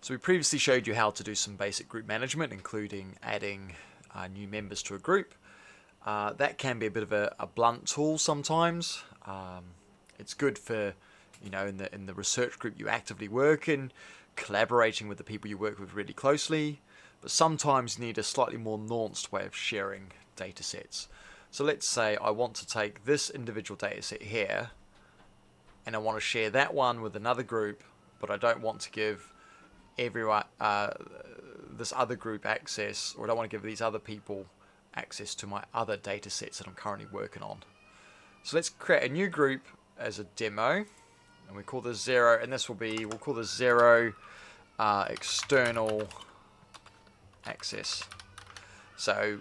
So we previously showed you how to do some basic group management, including adding new members to a group. That can be a bit of a blunt tool sometimes. It's good for, in the research group you actively work in, collaborating with the people you work with really closely, but sometimes you need a slightly more nuanced way of sharing data sets. So let's say I want to take this individual data set here, and I want to share that one with another group, but I don't want to give everyone this other group access, or I don't want to give these other people access to my other data sets that I'm currently working on. So let's create a new group as a demo, and we call this 0, and this will be, we'll call this 0 external access. So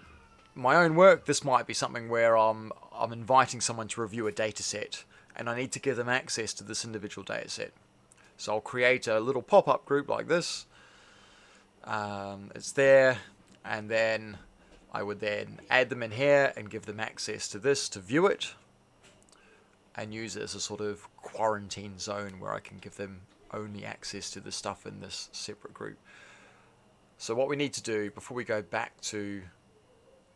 my own work, this might be something where I'm inviting someone to review a data set, and I need to give them access to this individual data set. So I'll create a little pop-up group like this. It's there, and then I would then add them in here and give them access to this to view it, and use it as a sort of quarantine zone where I can give them only access to the stuff in this separate group. So what we need to do before we go back to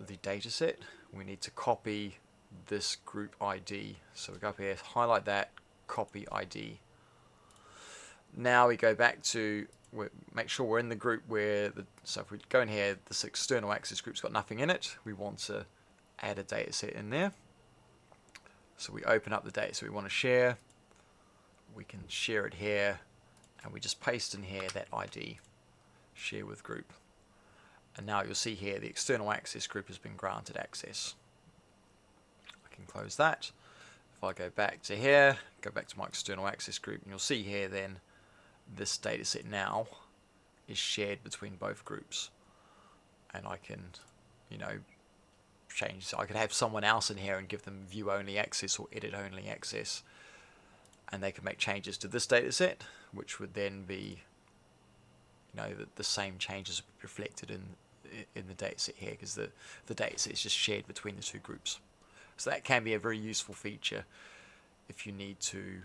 the data set, we need to copy this group ID. So we go up here, highlight that, copy ID. Now we go back to make sure we're in the group where so if we go in here, this external access group's got nothing in it. We want to add a data set in there. So we open up the data set we want to share. We can share it here, and we just paste in here that ID, share with group. And now you'll see here the external access group has been granted access. I can close that. If I go back to here, go back to my external access group, and you'll see here then this data set now is shared between both groups. And I can, change. So I could have someone else in here and give them view only access or edit only access, and they can make changes to this data set, which would then be, the same changes reflected in the data set here, because the data set is just shared between the two groups. So that can be a very useful feature if you need to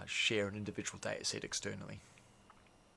share an individual data set externally.